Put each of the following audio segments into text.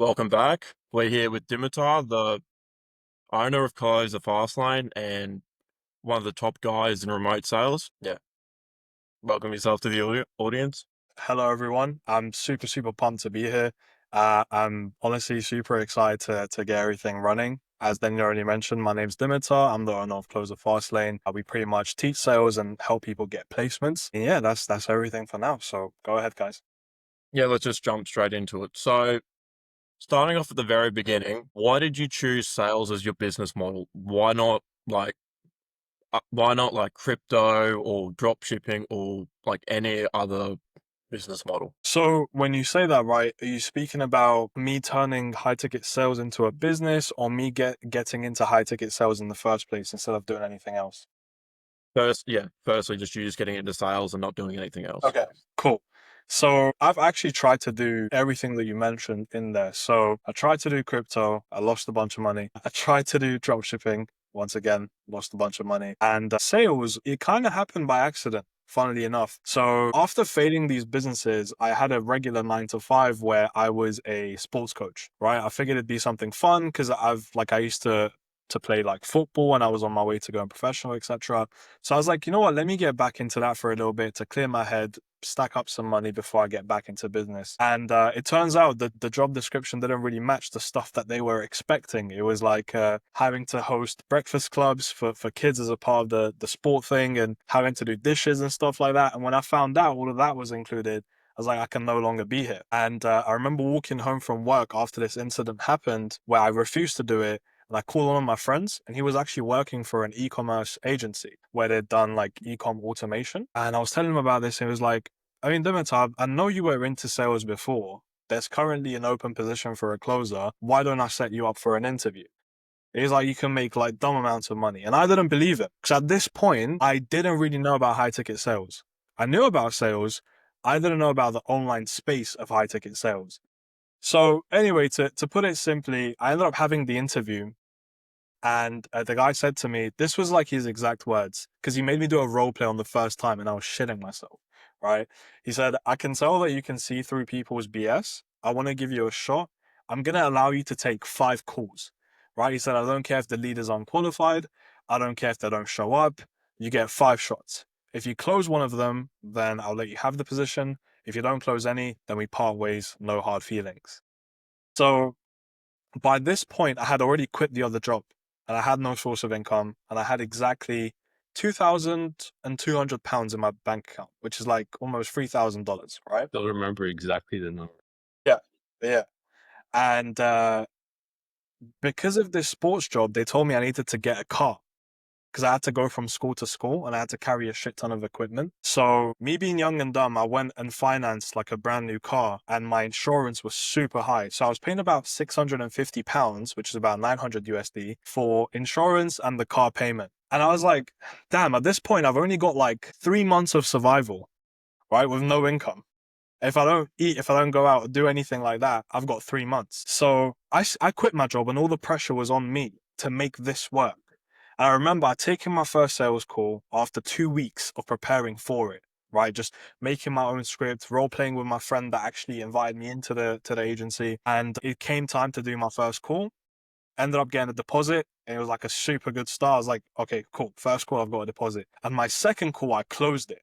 Welcome back. We're here with Dimitar, the owner of Colli's the Fast Lane and one of the top guys in remote sales. Yeah. Welcome yourself to the audience. Hello, everyone. I'm super pumped to be here. I'm honestly super excited to get everything running. As Daniel already mentioned, my name's Dimitar. I'm the owner of Close the Fast Lane. We pretty much teach sales and help people get placements. And yeah, that's everything for now. So go ahead, guys. Yeah, let's just jump straight into it. So, starting off at the very beginning, why did you choose sales as your business model? Why not like crypto or drop shipping or like any other business model? So when you say that, right, are you speaking about me turning high ticket sales into a business or me getting into high ticket sales in the first place instead of doing anything else? Firstly, just you just getting into sales and not doing anything else. Okay, cool. So I've actually tried to do everything that you mentioned in there. So I tried to do crypto, I lost a bunch of money. I tried to do drop shipping, once again, lost a bunch of money. And sales, it kind of happened by accident, funnily enough. So after failing these businesses, I had a regular 9 to 5 where I was a sports coach, right? I figured it'd be something fun because I used to play like football and I was on my way to going professional, etc. So I was like, you know what, let me get back into that for a little bit to clear my head, stack up some money before I get back into business. And it turns out that the job description didn't really match the stuff that they were expecting. It was like having to host breakfast clubs for kids as a part of the sport thing and having to do dishes and stuff like that. And when I found out all of that was included, I was like, I can no longer be here. And I remember walking home from work after this incident happened where I refused to do it. And I called one of my friends, and he was actually working for an e-commerce agency where they'd done like e-com automation. And I was telling him about this, and he was like, I mean, Dimitar, I know you were into sales before. There's currently an open position for a closer. Why don't I set you up for an interview? He's like, you can make like dumb amounts of money. And I didn't believe it because at this point, I didn't really know about high ticket sales. I knew about sales. I didn't know about the online space of high ticket sales. So anyway, to put it simply, I ended up having the interview and the guy said to me, this was like his exact words, because he made me do a role play on the first time and I was shitting myself, right? He said, I can tell that you can see through people's BS. I want to give you a shot. I'm going to allow you to take 5 calls, right? He said, I don't care if the leader's unqualified. I don't care if they don't show up. You get 5 shots. If you close one of them, then I'll let you have the position. If you don't close any, then we part ways, no hard feelings. So by this point, I had already quit the other job and I had no source of income and I had exactly £2,200 in my bank account, which is like almost $3,000, right? Don't remember exactly the number. Yeah. Yeah. And because of this sports job, they told me I needed to get a car because I had to go from school to school and I had to carry a shit ton of equipment. So me being young and dumb, I went and financed like a brand new car and my insurance was super high. So I was paying about £650, which is about 900 USD for insurance and the car payment. And I was like, damn, at this point, I've only got like 3 months of survival, right? With no income. If I don't eat, if I don't go out or do anything like that, I've got 3 months. So I quit my job and all the pressure was on me to make this work. And I remember I taken my first sales call after 2 weeks of preparing for it, right? Just making my own script, role playing with my friend that actually invited me into the agency. And it came time to do my first call. Ended up getting a deposit and it was like a super good start. I was like, okay, cool. First call, I've got a deposit. And my second call, I closed it,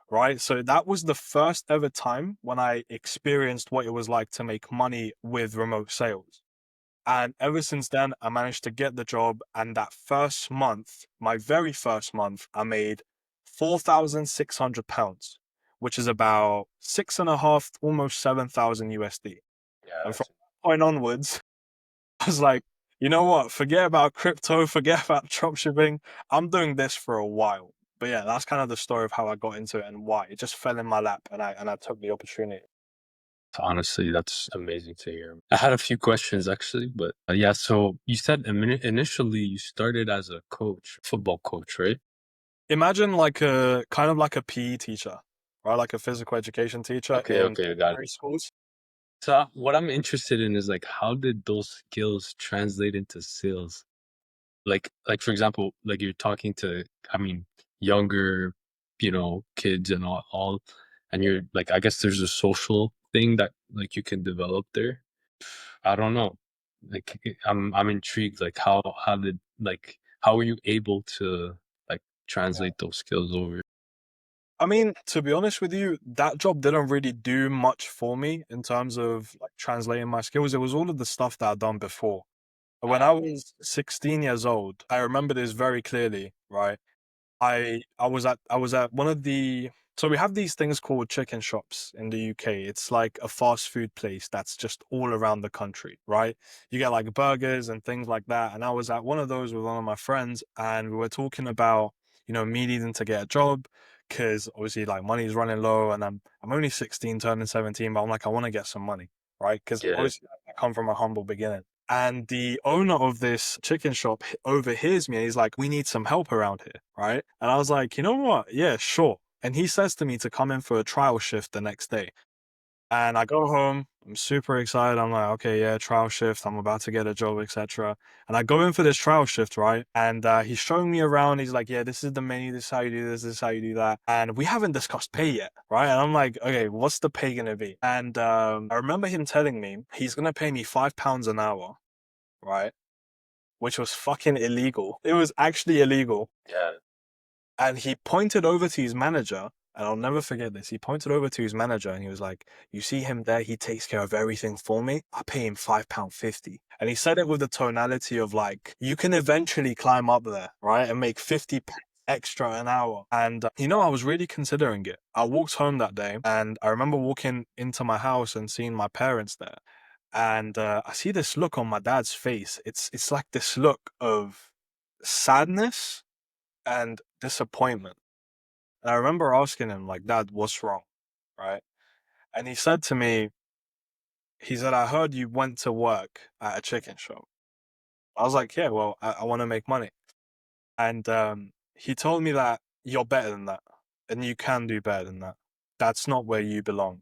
right? So that was the first ever time when I experienced what it was like to make money with remote sales. And ever since then, I managed to get the job. And that first month, my very first month, I made £4,600, which is about six and a half, almost 7,000 USD. Yeah, And from that's that point onwards, I was like, you know what? Forget about crypto, forget about dropshipping. I'm doing this for a while. But yeah, that's kind of the story of how I got into it and why. It just fell in my lap and I took the opportunity. honestly, that's amazing to hear. I had a few questions actually, but yeah. So you said initially you started as a coach, football coach, right? Imagine like a kind of like a PE teacher, right? Like a physical education teacher Okay, in okay, I got primary it. schools. So what I'm interested in is like, how did those skills translate into sales? Like for example, like you're talking to, I mean, younger, kids and all, and you're like, I guess there's a social thing that like you can develop there. I don't know. Like I'm intrigued. Like how did like how were you able to like translate those skills over? I mean, to be honest with you, that job didn't really do much for me in terms of like translating my skills. It was all of the stuff that I'd done before. When I was 16 years old, I remember this very clearly, right? I was at one of the so we have these things called chicken shops in the UK. It's like a fast food place that's just all around the country, right? You get like burgers and things like that. And I was at one of those with one of my friends, and we were talking about, me needing to get a job because obviously like money's running low, and I'm only 16, turning 17, but I'm like, I want to get some money, right? Because Yeah. obviously I come from a humble beginning. And the owner of this chicken shop overhears me and he's like, we need some help around here, right? And I was like, you know what? Yeah, sure. And he says to me to come in for a trial shift the next day. And I go home, I'm super excited. I'm like, okay, yeah, trial shift. I'm about to get a job, etc. And I go in for this trial shift, right? And he's showing me around. He's like, yeah, this is the menu. This is how you do this. This is how you do that. And we haven't discussed pay yet, right? And I'm like, okay, what's the pay gonna be? And I remember him telling me he's gonna pay me £5 an hour, right? Which was fucking illegal. It was actually illegal. Yeah. And he pointed over to his manager, and I'll never forget this. He pointed over to his manager and he was like, you see him there? He takes care of everything for me. I pay him £5.50. And he said it with the tonality of like, you can eventually climb up there, right? And make 50 extra an hour. And, I was really considering it. I walked home that day and I remember walking into my house and seeing my parents there. And I see this look on my dad's face. It's like this look of sadness and disappointment. And I remember asking him, like, Dad, what's wrong? Right? And he said to me, he said, I heard you went to work at a chicken shop. I was like, yeah, well, I want to make money. And he told me that you're better than that and you can do better than that. That's not where you belong.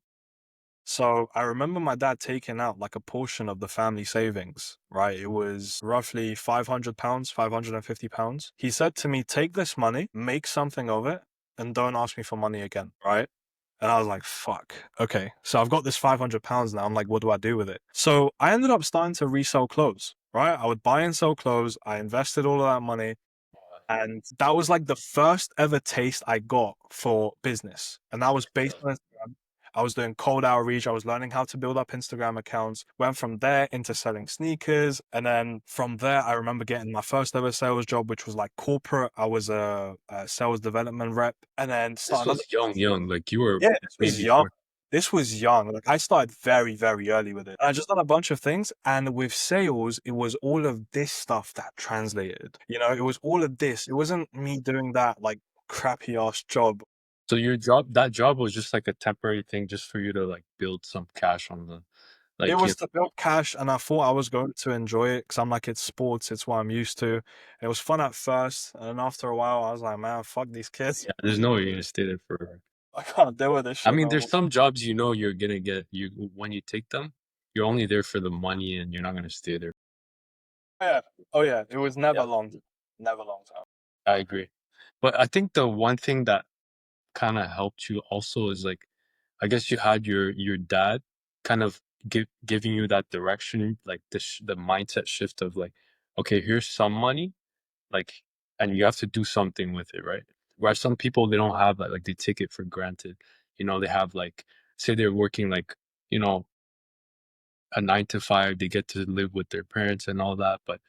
So I remember my dad taking out like a portion of the family savings, right? It was roughly £500, £550. He said to me, take this money, make something of it, and don't ask me for money again, right? And I was like, fuck. Okay. So I've got this £500 now. I'm like, what do I do with it? So I ended up starting to resell clothes, right? I would buy and sell clothes. I invested all of that money. And that was like the first ever taste I got for business. And that was based on Instagram. I was doing cold outreach. I was learning how to build up Instagram accounts. Went from there into selling sneakers. And then from there, I remember getting my first ever sales job, which was like corporate. I was a sales development rep. And then This started another. was young. Like you were Yeah, this was maybe young. four. This was young. Like I started very, very early with it. I just done a bunch of things. And with sales, it was all of this stuff that translated. It was all of this. It wasn't me doing that like crappy ass job. So that job was just like a temporary thing just for you to like build some cash on the It like was to build cash, and I thought I was going to enjoy it because I'm like, it's sports, it's what I'm used to. It was fun at first, and then after a while, I was like, man, fuck these kids. yeah, there's no way you're gonna stay there forever. I can't deal with this I shit mean, no there's more. some jobs you're gonna get you when you take them, you're only there for the money and you're not gonna stay there. Yeah. Oh yeah, it was never Yeah, long, never long time. I agree. But I think the one thing that kind of helped you also is like I guess you had your dad kind of giving you that direction, like the mindset shift of like, okay, here's some money, like, and you have to do something with it, right? Where some people they don't have that, like they take it for granted. They have like say they're working like you know a 9 to 5, they get to live with their parents and all that, but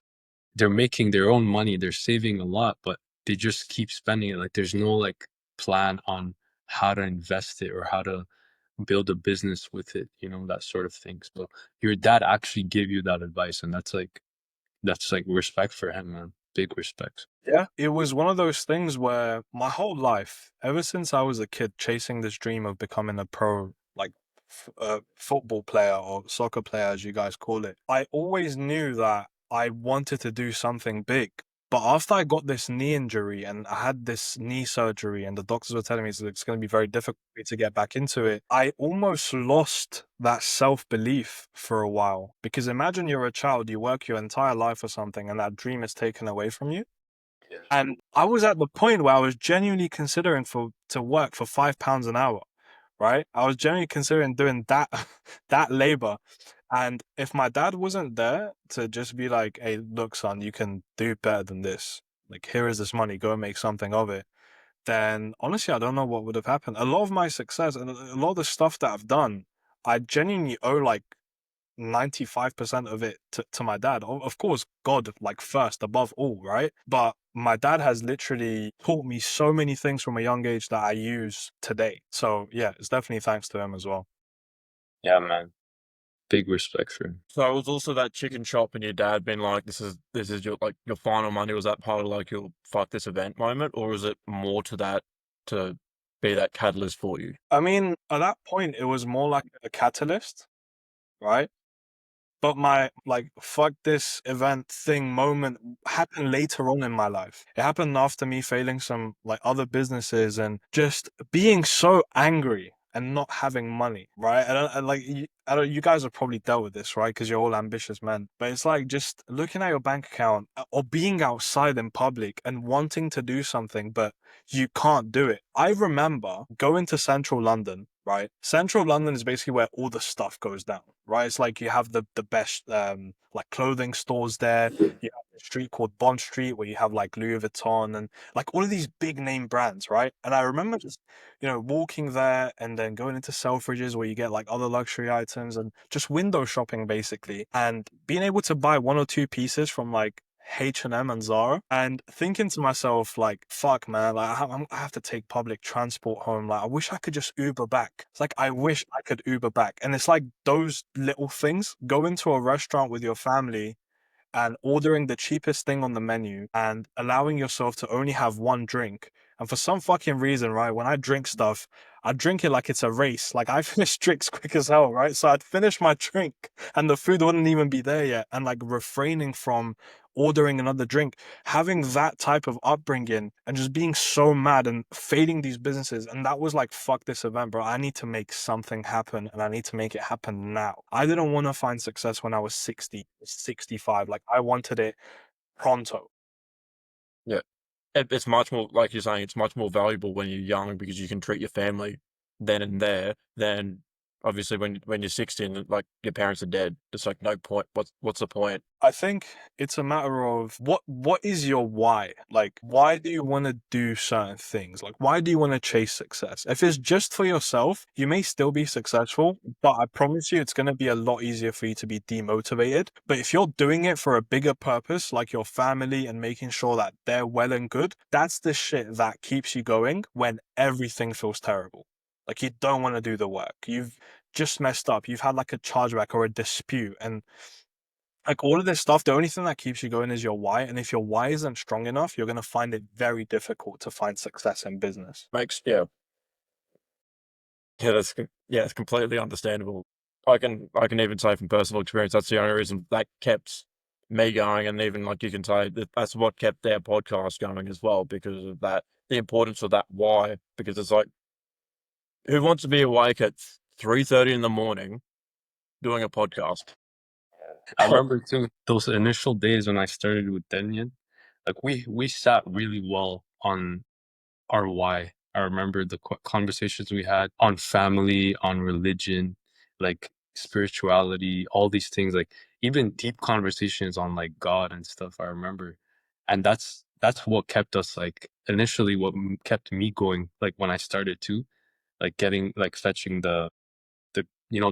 they're making their own money, they're saving a lot, but they just keep spending it. Like there's no like plan on how to invest it or how to build a business with it, that sort of thing. So your dad actually gave you that advice, and that's like respect for him, man. Big respect. Yeah, it was one of those things where my whole life, ever since I was a kid, chasing this dream of becoming a pro, like football player or soccer player, as you guys call it, I always knew that I wanted to do something big. But after I got this knee injury and I had this knee surgery, and the doctors were telling me it's going to be very difficult for me to get back into it, I almost lost that self belief for a while. Because imagine you're a child, you work your entire life for something, and that dream is taken away from you. Yeah. And I was at the point where I was genuinely considering to work for £5 an hour, right? I was genuinely considering doing that that labor. And if my dad wasn't there to just be like, hey, look, son, you can do better than this. Like, here is this money, go and make something of it. Then honestly, I don't know what would have happened. A lot of my success and a lot of the stuff that I've done, I genuinely owe like 95% of it to my dad. Of course, God, like first, above all, right? But my dad has literally taught me so many things from a young age that I use today. So yeah, it's definitely thanks to him as well. Yeah, man. Big respect for him. So it was also that chicken shop and your dad being like, this is your like your final money. Was that part of like your fuck this event moment, or was it more to that to be that catalyst for you? I mean, at that point, it was more like a catalyst, right? But my like fuck this event thing moment happened later on in my life. It happened after me failing some like other businesses and just being so angry and not having money, right? And like I don't, you guys have probably dealt with this, right? Because you're all ambitious men. But it's like just looking at your bank account or being outside in public and wanting to do something, but you can't do it. I remember going to central London, right? Central London is basically where all the stuff goes down, right? It's like you have the best like clothing stores there. You have a street called Bond Street where you have like Louis Vuitton and like all of these big name brands, right? And I remember just, walking there and then going into Selfridges where you get like other luxury items and just window shopping basically and being able to buy one or two pieces from like H&M and Zara and thinking to myself like, fuck man, like I have to take public transport home. Like I wish I could just Uber back. It's like I wish I could Uber back. And it's like those little things. Go into a restaurant with your family and ordering the cheapest thing on the menu and allowing yourself to only have one drink. And for some fucking reason, right, when I drink stuff, I drink it like it's a race. Like I finish drinks quick as hell, right? So I'd finish my drink and the food wouldn't even be there yet. And like refraining from ordering another drink, having that type of upbringing and just being so mad and fading these businesses. And that was like, fuck this event, bro. I need to make something happen and I need to make it happen now. I didn't want to find success when I was 60, 65. Like I wanted it pronto. Yeah. It's much more, like you're saying, it's much more valuable when you're young because you can treat your family then and there than obviously when you're 60 and like your parents are dead. It's like no point. What's the point? I think it's a matter of what is your why? Like why do you want to do certain things? Like why do you want to chase success? If it's just for yourself, you may still be successful, but I promise you it's going to be a lot easier for you to be demotivated. But if you're doing it for a bigger purpose, like your family and making sure that they're well and good, that's the shit that keeps you going when everything feels terrible. Like you don't want to do the work. You've just messed up. You've had like a chargeback or a dispute and like all of this stuff, the only thing that keeps you going is your why. And if your why isn't strong enough, you're going to find it very difficult to find success in business. Makes yeah, it's completely understandable. I can even say from personal experience that's the only reason that kept me going, and even like you can say that that's what kept their podcast going as well because of that the importance of that why. Because it's like who wants to be awake at 3:30 in the morning doing a podcast? I remember too those initial days when I started with Denyon. Like we sat really well on our why. I remember the conversations we had on family, on religion, like spirituality, all these things, like even deep conversations on like God and stuff. I remember, and that's what kept us like initially what kept me going. Like when I started too, like getting like fetching the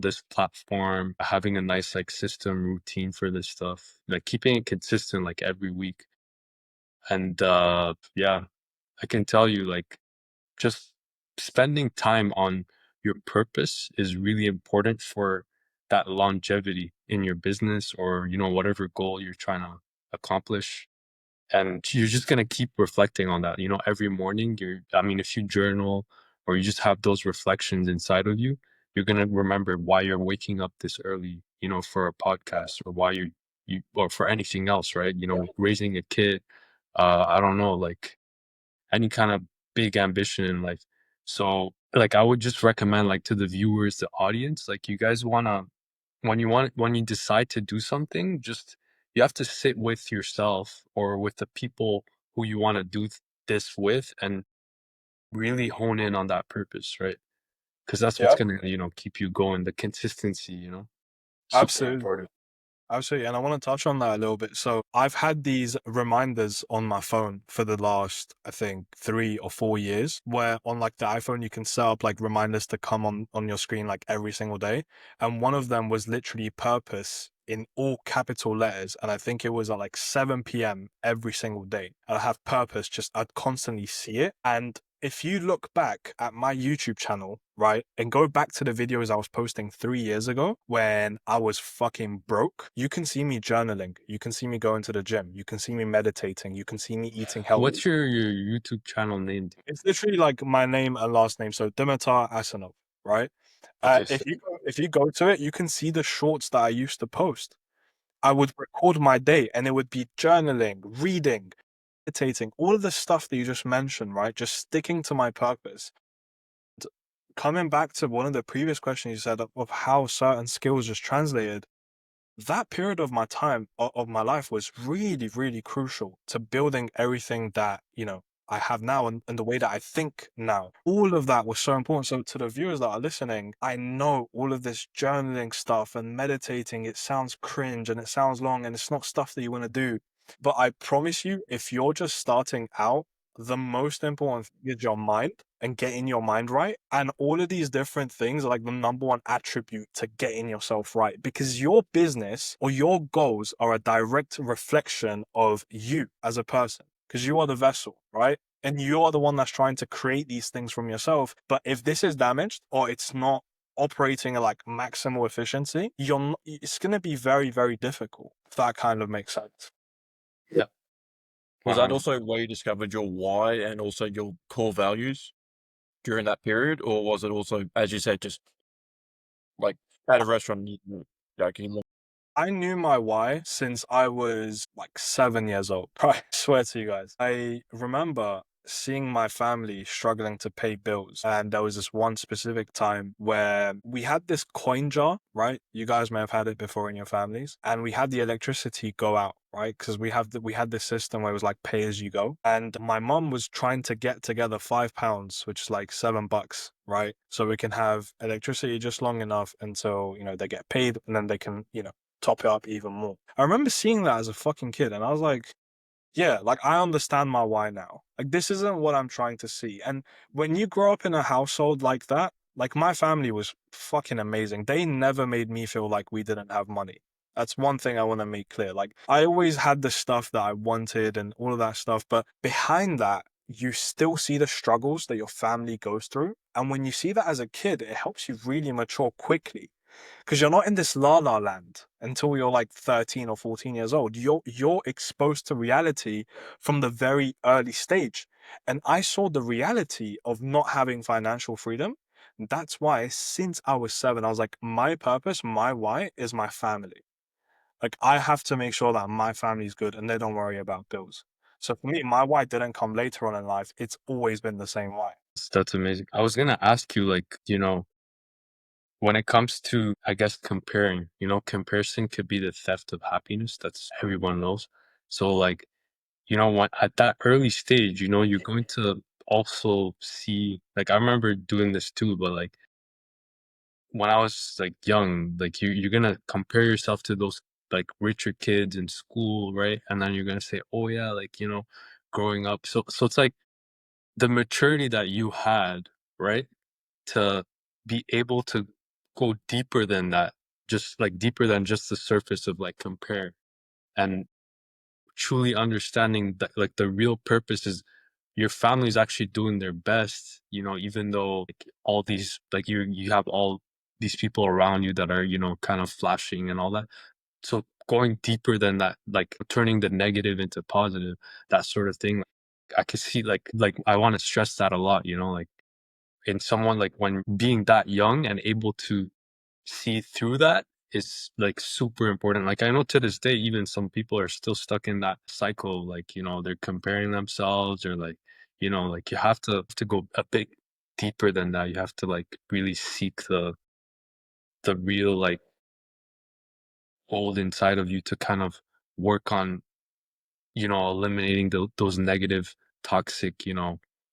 this platform, having a nice like system routine for this stuff, like keeping it consistent like every week. And yeah, I can tell you like just spending time on your purpose is really important for that longevity in your business or whatever goal you're trying to accomplish. And you're just going to keep reflecting on that every morning. If you journal or you just have those reflections inside of you, you're going to remember why you're waking up this early for a podcast, or why you or for anything else, right? Raising a kid, I don't know, like any kind of big ambition in life. So like I would just recommend like to the viewers, the audience, like you guys when you decide to do something, just you have to sit with yourself or with the people who you want to do this with and really hone in on that purpose, right? because that's what's Yeah, gonna, keep you going. The consistency, super absolutely. important. Absolutely. And I want to touch on that a little bit. So I've had these reminders on my phone for the last, I think, 3 or 4 years, where on like the iPhone, you can set up like reminders to come on your screen like every single day. And one of them was literally purpose in all capital letters. And I think it was at like 7 p.m. every single day. And I have purpose, just I'd constantly see it. And if you look back at my YouTube channel, right, and go back to the videos I was posting 3 years ago when I was fucking broke, you can see me journaling. You can see me going to the gym. You can see me meditating. You can see me eating healthy. What's your YouTube channel named? It's literally like my name and last name. So Dimitar Asanov, right? Okay, so If you go to it, you can see the shorts that I used to post. I would record my day and it would be journaling, reading, meditating, all of the stuff that you just mentioned, right? Just sticking to my purpose. Coming back to one of the previous questions you said of how certain skills just translated, that period of my time of my life was really, really crucial to building everything that, I have now and the way that I think now. All of that was so important. So to the viewers that are listening, I know all of this journaling stuff and meditating, it sounds cringe and it sounds long and it's not stuff that you want to do. But I promise you, if you're just starting out, the most important thing is your mind and getting your mind right. And all of these different things are like the number one attribute to getting yourself right, because your business or your goals are a direct reflection of you as a person, because you are the vessel, right? And you are the one that's trying to create these things from yourself. But if this is damaged or it's not operating at like maximal efficiency, it's going to be very, very difficult. If that kind of makes sense. yeah, Was that 100. also where you discovered your why and also your core values during that period? Or was it also, as you said, just like at a restaurant, yeah, can you I knew my why since I was like 7 years old. I swear to you guys. I remember seeing my family struggling to pay bills. And there was this one specific time where we had this coin jar, right? You guys may have had it before in your families. And we had the electricity go out, right? Because we had this system where it was like pay as you go. And my mom was trying to get together £5, which is like $7, right? So we can have electricity just long enough until, they get paid and then they can, top it up even more. I remember seeing that as a fucking kid and I was like, yeah, like I understand my why now. Like this isn't what I'm trying to see. And when you grow up in a household like that, like my family was fucking amazing. They never made me feel like we didn't have money. That's one thing I want to make clear. Like I always had the stuff that I wanted and all of that stuff, but behind that, you still see the struggles that your family goes through. And when you see that as a kid, it helps you really mature quickly because you're not in this la la land until you're like 13 or 14 years old. You're exposed to reality from the very early stage. And I saw the reality of not having financial freedom. That's why since I was 7, I was like, my purpose, my why is my family. Like I have to make sure that my family's good and they don't worry about bills. So for me, my why didn't come later on in life. It's always been the same why. That's amazing. I was gonna ask you, like, when it comes to, I guess, comparing, comparison could be the theft of happiness. That's everyone knows. So, like, when at that early stage, you're going to also see, like, I remember doing this too, but like when I was like young, like you're gonna compare yourself to those like richer kids in school, right? And then you're gonna say, oh yeah, like, growing up. So it's like the maturity that you had, right? To be able to go deeper than that, just like deeper than just the surface of like compare, and truly understanding that like the real purpose is your family's actually doing their best, even though like all these, like you have all these people around you that are, kind of flashing and all that. So going deeper than that, like turning the negative into positive, that sort of thing. I could see like I want to stress that a lot, like in someone, like when being that young and able to see through that is like super important. Like I know to this day, even some people are still stuck in that cycle. Like, they're comparing themselves or like, like you have to go a bit deeper than that. You have to like really seek the real like old inside of you to kind of work on, eliminating those negative, toxic,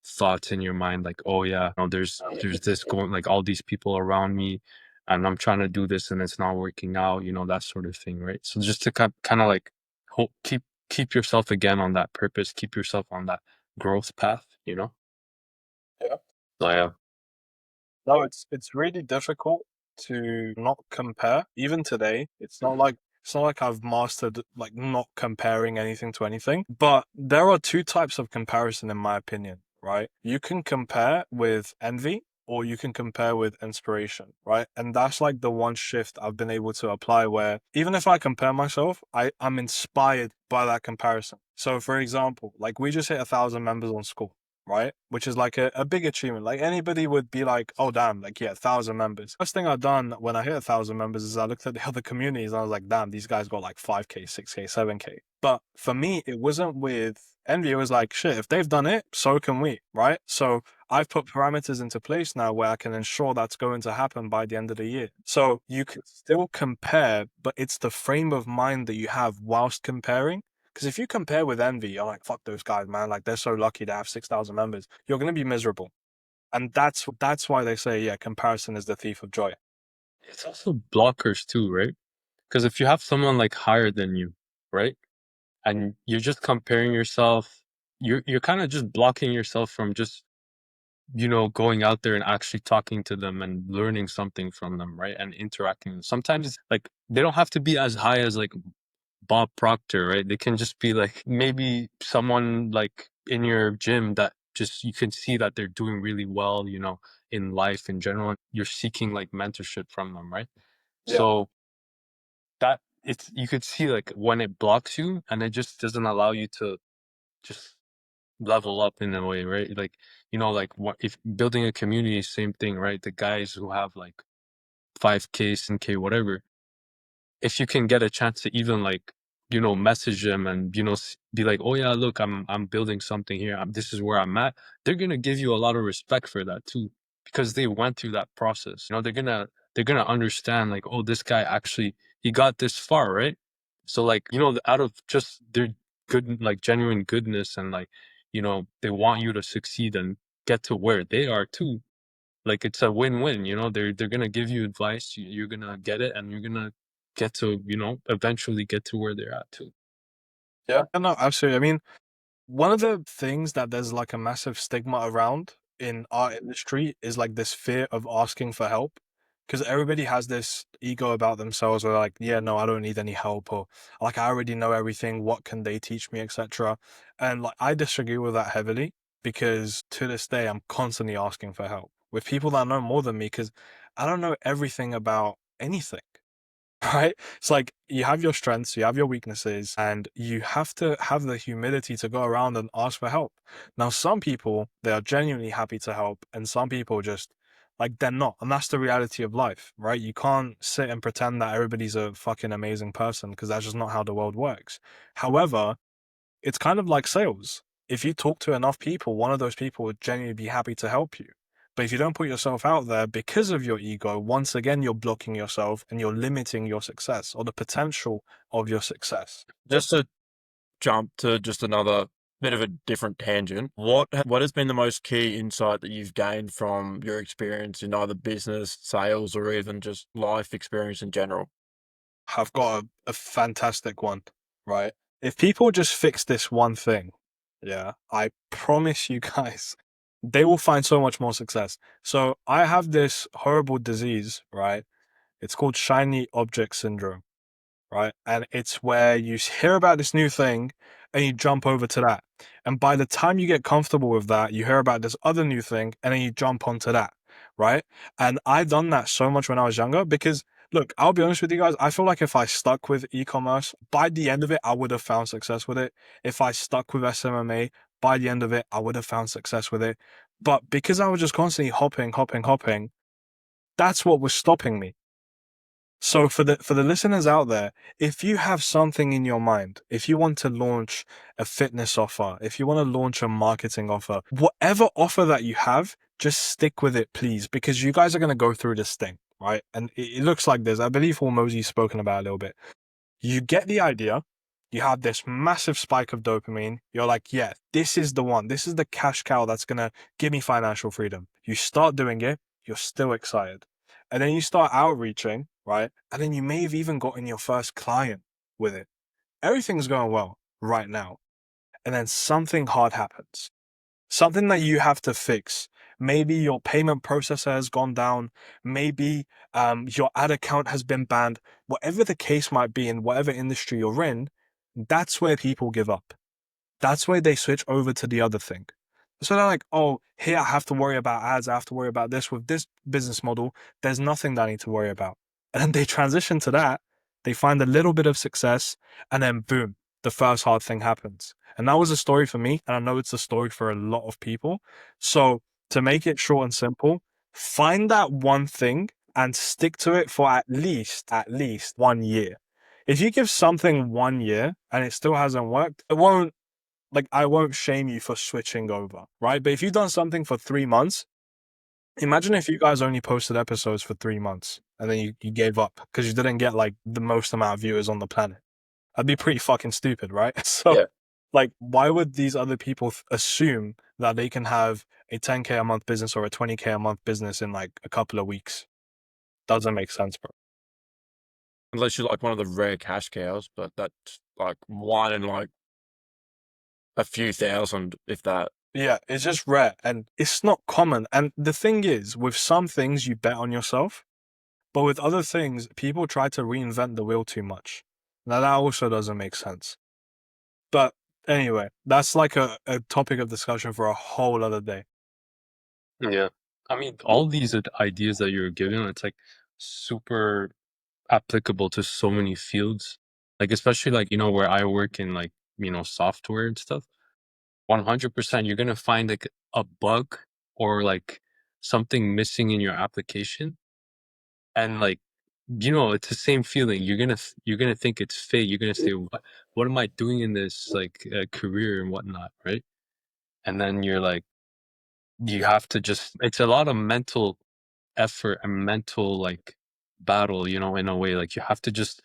thoughts in your mind, like, oh yeah, there's this going, like all these people around me, and I'm trying to do this and it's not working out, that sort of thing, right? So just to kind of like keep yourself again on that purpose, keep yourself on that growth path. Yeah. So yeah. No, it's really difficult to not compare. Even today, it's not like I've mastered like not comparing anything to anything. But there are two types of comparison in my opinion, right? You can compare with envy or you can compare with inspiration, right? And that's like the one shift I've been able to apply where even if I compare myself, I'm inspired by that comparison. So for example, like we just hit 1,000 members on school, right? Which is like a big achievement. Like anybody would be like, oh damn, like yeah, 1,000 members. First thing I've done when I hit 1,000 members is I looked at the other communities and I was like, damn, these guys got like 5K, 6K, 7K. But for me, it wasn't with envy. It was like, shit, if they've done it, so can we, right? So I've put parameters into place now where I can ensure that's going to happen by the end of the year. So you can still compare, but it's the frame of mind that you have whilst comparing. Because if you compare with envy, you're like, fuck those guys, man. Like, they're so lucky to have 6,000 members. You're going to be miserable. And that's why they say, yeah, comparison is the thief of joy. It's also blockers too, right? Because if you have someone like higher than you, right, and you're just comparing yourself, you're kind of just blocking yourself from just going out there and actually talking to them and learning something from them, right, and interacting. Sometimes it's like they don't have to be as high as like Bob Proctor, right? They can just be like maybe someone like in your gym that just you can see that they're doing really well, in life in general. You're seeking like mentorship from them, right? Yeah. So that it's you could see like when it blocks you and it just doesn't allow you to just level up in a way, right? Like, like what if building a community, same thing, right? The guys who have like 5K, 10K, whatever, if you can get a chance to even like message them and be like, oh yeah, look, I'm building something here, this is where I'm at, they're gonna give you a lot of respect for that too, because they went through that process. They're gonna understand like, oh, this guy actually, he got this far, right? So like, out of just their good, like genuine goodness, and like, they want you to succeed and get to where they are too. Like it's a win-win, they're gonna give you advice, you're gonna get it, and you're gonna get to, eventually get to where they're at too. Yeah. No, absolutely. I mean, one of the things that there's like a massive stigma around in our industry is like this fear of asking for help. Because everybody has this ego about themselves where like, yeah, no, I don't need any help, or like I already know everything. What can they teach me, etc. And like I disagree with that heavily because to this day I'm constantly asking for help with people that know more than me because I don't know everything about anything. Right? It's like you have your strengths, you have your weaknesses, and you have to have the humility to go around and ask for help. Now, some people, they are genuinely happy to help, and some people just like they're not. And that's the reality of life, right? You can't sit and pretend that everybody's a fucking amazing person because that's just not how the world works. However, it's kind of like sales. If you talk to enough people, one of those people would genuinely be happy to help you. But if you don't put yourself out there because of your ego, once again, you're blocking yourself and you're limiting your success or the potential of your success. Just to jump to just another bit of a different tangent, what has been the most key insight that you've gained from your experience in either business, sales, or even just life experience in general? I've got a fantastic one, right? If people just fix this one thing, yeah, I promise you guys, they will find so much more success. So I have this horrible disease, right? It's called shiny object syndrome, right? And it's where you hear about this new thing and you jump over to that. And by the time you get comfortable with that, you hear about this other new thing and then you jump onto that, right? And I done that so much when I was younger because, look, I'll be honest with you guys, I feel like if I stuck with e-commerce, by the end of it, I would have found success with it. If I stuck with SMMA, by the end of it, I would have found success with it. But because I was just constantly hopping, that's what was stopping me. So for the listeners out there, if you have something in your mind, if you want to launch a fitness offer, if you want to launch a marketing offer, whatever offer that you have, just stick with it, please, because you guys are going to go through this thing, right? And it looks like this. I believe Hormozy's spoken about it a little bit. You get the idea, You have this massive spike of dopamine. You're like, yeah, this is the one. This is the cash cow that's going to give me financial freedom. You start doing it. You're still excited. And then you start outreaching, right? And then you may have even gotten your first client with it. Everything's going well right now. And then something hard happens. Something that you have to fix. Maybe your payment processor has gone down. Maybe your ad account has been banned. Whatever the case might be in whatever industry you're in, that's where people give up. That's where they switch over to the other thing. So they're like, oh, here I have to worry about ads. I have to worry about this. With this business model, there's nothing that I need to worry about. And then they transition to that. They find a little bit of success, and then boom, the first hard thing happens. And that was a story for me. And I know it's a story for a lot of people. So to make it short and simple, find that one thing and stick to it for at least 1 year. If you give something 1 year and it still hasn't worked, I won't shame you for switching over, right? But if you've done something for 3 months, imagine if you guys only posted episodes for 3 months and then you gave up because you didn't get like the most amount of viewers on the planet. That'd be pretty fucking stupid, right? So, Yeah. like, why would these other people assume that they can have a 10K a month business or a 20K a month business in like a couple of weeks? Doesn't make sense, bro. Unless you're like one of the rare cash cows, but that's like one in like a few thousand, if that. Yeah, it's just rare and it's not common. And the thing is, with some things you bet on yourself, but with other things, people try to reinvent the wheel too much. Now that also doesn't make sense. But anyway, that's like a topic of discussion for a whole other day. Yeah. I mean, all these ideas that you're giving, it's like super applicable to so many fields. Like, especially like, where I work in like, software and stuff. 100% you're gonna find like a bug or like something missing in your application, and like it's the same feeling. You're gonna think it's fate. You're gonna say, what am I doing in this like career and whatnot, right? And then you're like, you have to just, it's a lot of mental effort and mental like battle, in a way. Like, you have to just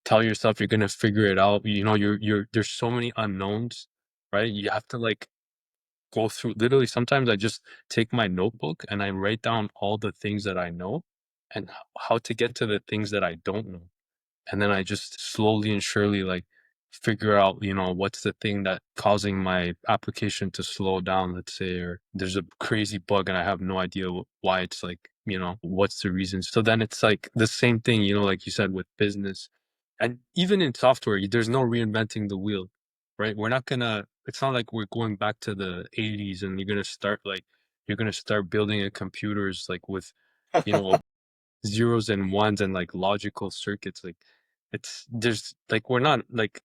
tell yourself you're gonna figure it out. You're there's so many unknowns, right? You have to like go through, literally sometimes I just take my notebook and I write down all the things that I know and how to get to the things that I don't know. And then I just slowly and surely like figure out, what's the thing that causing my application to slow down, let's say, or there's a crazy bug and I have no idea why. It's like, what's the reason? So then it's like the same thing, like you said, with business and even in software, there's no reinventing the wheel, right? We're not gonna, it's not like we're going back to the 80s and you're gonna start building a computers like with, you know, zeros and ones and like logical circuits. Like, there's like, we're not like,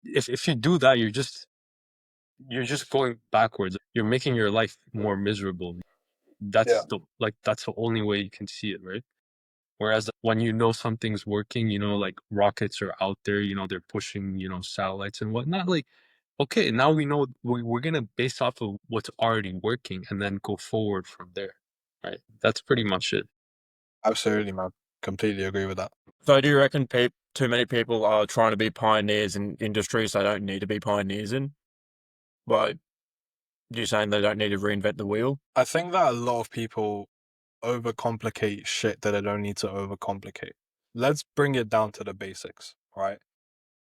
if you do that, you're just going backwards. You're making your life more miserable. Yeah. That's the only way you can see it, right? Whereas when something's working, like rockets are out there, they're pushing, satellites and whatnot. Like, okay, now we know we're gonna base off of what's already working and then go forward from there, right? That's pretty much it. Absolutely, man. Completely agree with that. So do you reckon too many people are trying to be pioneers in industries they don't need to be pioneers in? Like, you're saying they don't need to reinvent the wheel? I think that a lot of people overcomplicate shit that they don't need to overcomplicate. Let's bring it down to the basics, right?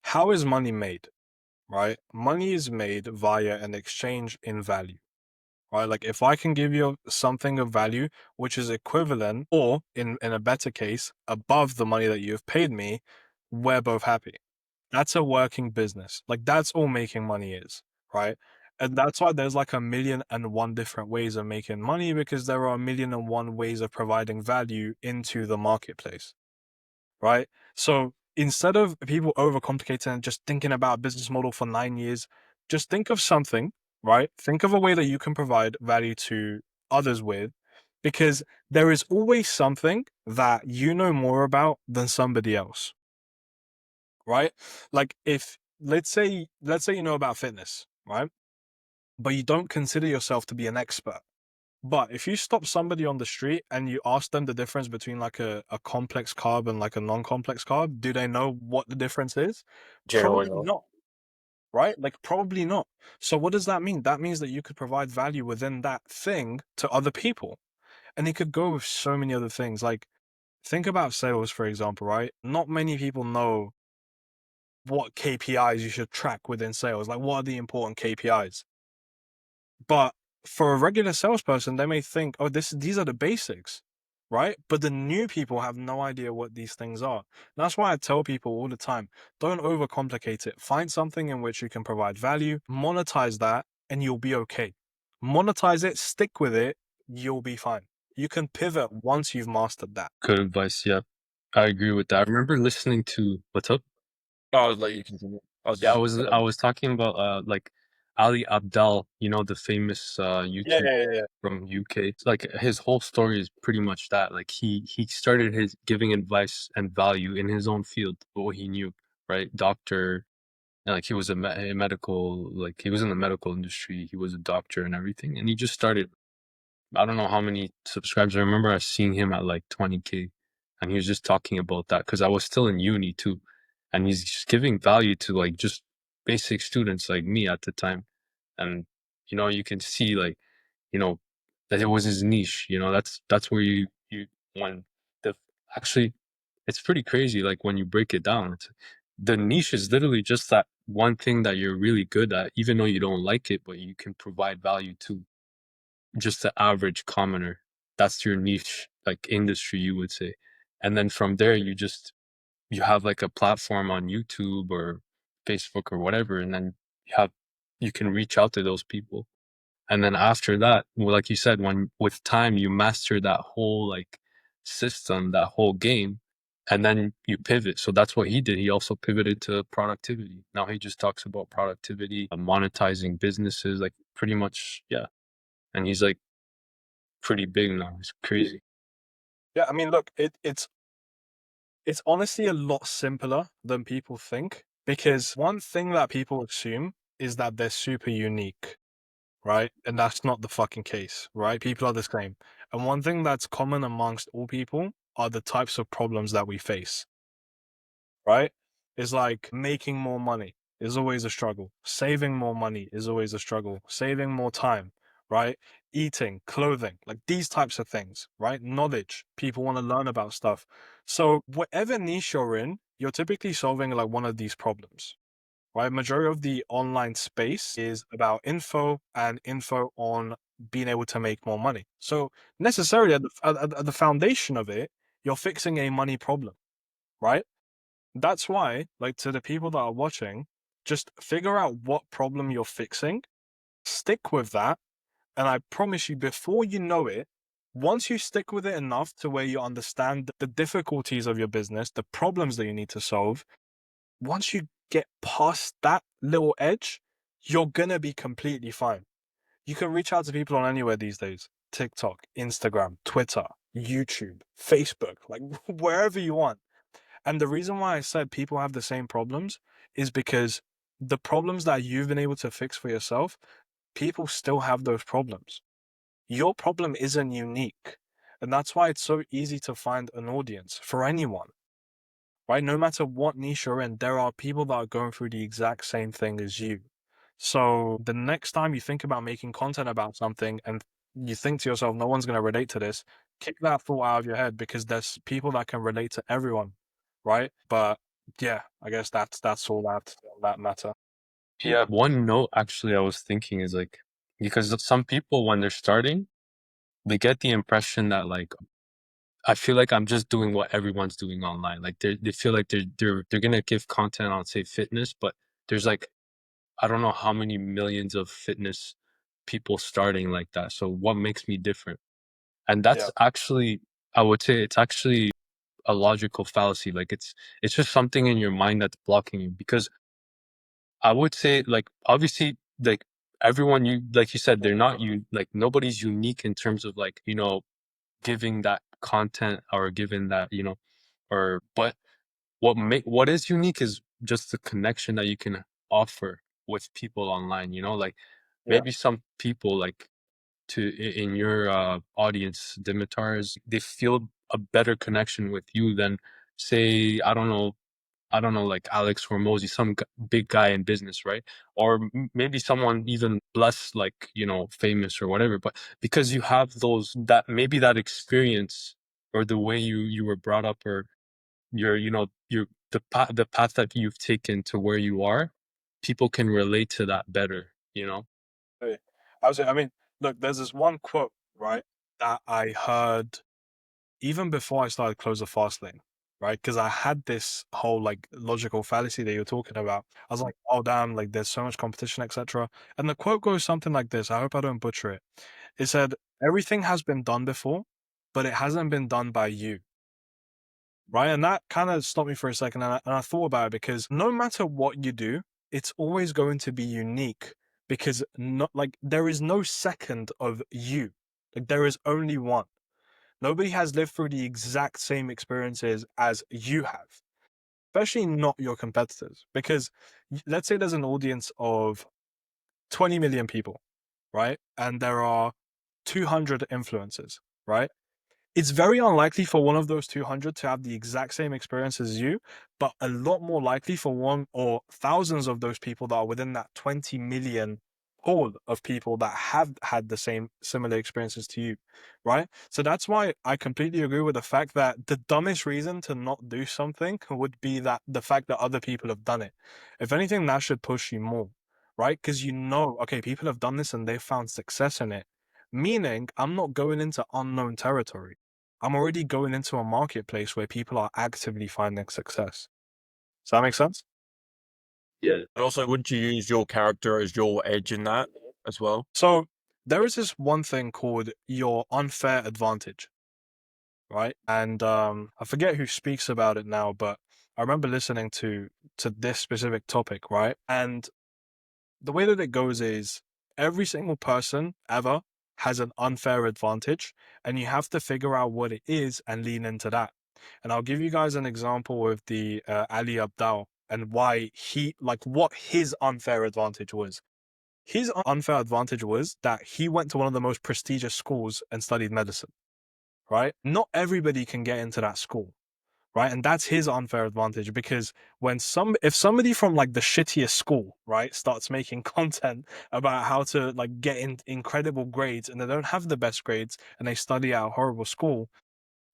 How is money made, right? Money is made via an exchange in value, right? Like, if I can give you something of value, which is equivalent or in a better case, above the money that you have paid me, we're both happy. That's a working business. Like, that's all making money is, right? And that's why there's like 1,000,001 different ways of making money, because there are 1,000,001 ways of providing value into the marketplace, right? So instead of people overcomplicating and just thinking about a business model for 9 years, just think of something, right? Think of a way that you can provide value to others with, because there is always something that you know more about than somebody else, right? Like, if let's say you know about fitness, right? But you don't consider yourself to be an expert. But if you stop somebody on the street and you ask them the difference between like a complex carb and like a non-complex carb, do they know what the difference is? Generally Probably not. not. right? Like, probably not. So what does that mean? That means that you could provide value within that thing to other people. And it could go with so many other things. Like, think about sales, for example, right? Not many people know what KPIs you should track within sales. Like, what are the important KPIs? But for a regular salesperson, they may think, oh, these are the basics, right? But the new people have no idea what these things are. And that's why I tell people all the time, don't overcomplicate it. Find something in which you can provide value, monetize that, and you'll be okay. Monetize it, stick with it, you'll be fine. You can pivot once you've mastered that. Good advice. Yeah, I agree with that. I remember listening to what's up. I'll let you continue. I was Yeah, I just was I was talking about like Ali Abdal, you know, the famous Yeah, YouTube yeah, yeah. from UK. It's like his whole story is pretty much that. Like he started his giving advice and value in his own field, what he knew, right? Doctor, and like he was a medical, like he was in the medical industry. He was a doctor and everything, and he just started. I don't know how many subscribers. I remember I seeing him at like 20K, and he was just talking about that because I was still in uni too, and he's just giving value to like just basic students like me at the time, and you know you can see like you know that it was his niche. You know that's where you when the actually it's pretty crazy. Like when you break it down, the niche is literally just that one thing that you're really good at, even though you don't like it, but you can provide value to just the average commoner. That's your niche, like industry, you would say. And then from there, you have like a platform on YouTube or Facebook or whatever, and then you can reach out to those people. And then after that, well, like you said, when with time you master that whole like system, that whole game, and then you pivot. So that's what he did. He also pivoted to productivity. Now he just talks about productivity, monetizing businesses, like pretty much, yeah. And he's like pretty big now. It's crazy. Yeah, I mean, look, it's honestly a lot simpler than people think, because one thing that people assume is that they're super unique, right? And that's not the fucking case, right? People are the same. And one thing that's common amongst all people are the types of problems that we face, right? It's like making more money is always a struggle. Saving more money is always a struggle. Saving more time, right? Eating, clothing, like these types of things, right? Knowledge. People want to learn about stuff. So whatever niche you're in, you're typically solving like one of these problems, right? Majority of the online space is about info and info on being able to make more money. So necessarily at the foundation of it, you're fixing a money problem, right? That's why, like, to the people that are watching, just figure out what problem you're fixing, stick with that, and I promise you, before you know it, once you stick with it enough to where you understand the difficulties of your business, the problems that you need to solve, once you get past that little edge, you're gonna be completely fine. You can reach out to people on anywhere these days: TikTok, Instagram, Twitter, YouTube, Facebook, like wherever you want. And the reason why I said people have the same problems is because the problems that you've been able to fix for yourself, people still have those problems. Your problem isn't unique. And that's why it's so easy to find an audience for anyone, right? No matter what niche you're in, there are people that are going through the exact same thing as you. So the next time you think about making content about something and you think to yourself, no one's going to relate to this, kick that thought out of your head, because there's people that can relate to everyone, right? But yeah, I guess that's all that matter. Yeah. One note actually I was thinking is like because some people when they're starting, they get the impression that like I feel like I'm just doing what everyone's doing online. Like they feel like they're gonna give content on say fitness, but there's like I don't know how many millions of fitness people starting like that. So what makes me different? And Yeah. that's actually I would say it's actually a logical fallacy. Like it's just something in your mind that's blocking you because I would say like obviously like everyone you like you said they're not you like nobody's unique in terms of like giving that content or giving that or but what is unique is just the connection that you can offer with people online, like Yeah. maybe some people like in your audience Dimitars they feel a better connection with you than say I don't know I don't know, like Alex Hormozy, some big guy in business, right? Or maybe someone even less like, you know, famous or whatever. But because you have those, that maybe that experience or the way you were brought up, or your, you know, your the path that you've taken to where you are, people can relate to that better, you know? Hey, I mean, look, there's this one quote, right, that I heard even before I started Close the Fast Lane, right? Because I had this whole like logical fallacy that you're talking about. I was like, oh damn, like there's so much competition, etc. And the quote goes something like this. I hope I don't butcher it. It said, everything has been done before, but it hasn't been done by you. Right. And that kind of stopped me for a second. And I thought about it, because no matter what you do, it's always going to be unique, because not like there is no second of you. Like there is only one. Nobody has lived through the exact same experiences as you have, especially not your competitors. Because let's say there's an audience of 20 million people, right? And there are 200 influencers, right? It's very unlikely for one of those 200 to have the exact same experience as you, but a lot more likely for one or thousands of those people that are within that 20 million pool of people that have had the same similar experiences to you, right? So that's why I completely agree with the fact that the dumbest reason to not do something would be that the fact that other people have done it. If anything, that should push you more, right? Because you know, okay, people have done this and they've found success in it. Meaning, I'm not going into unknown territory. I'm already going into a marketplace where people are actively finding success. Does that make sense? Yeah. And also, wouldn't you use your character as your edge in that as well? So there is this one thing called your unfair advantage, right? And I forget who speaks about it now, but I remember listening to this specific topic, right? And the way that it goes is every single person ever has an unfair advantage, and you have to figure out what it is and lean into that. And I'll give you guys an example of the Ali Abdal and why he, like, what his unfair advantage was. His unfair advantage was that he went to one of the most prestigious schools and studied medicine, right? Not everybody can get into that school, right? And that's his unfair advantage, because if somebody from like the shittiest school, right, starts making content about how to like get in incredible grades, and they don't have the best grades and they study at a horrible school,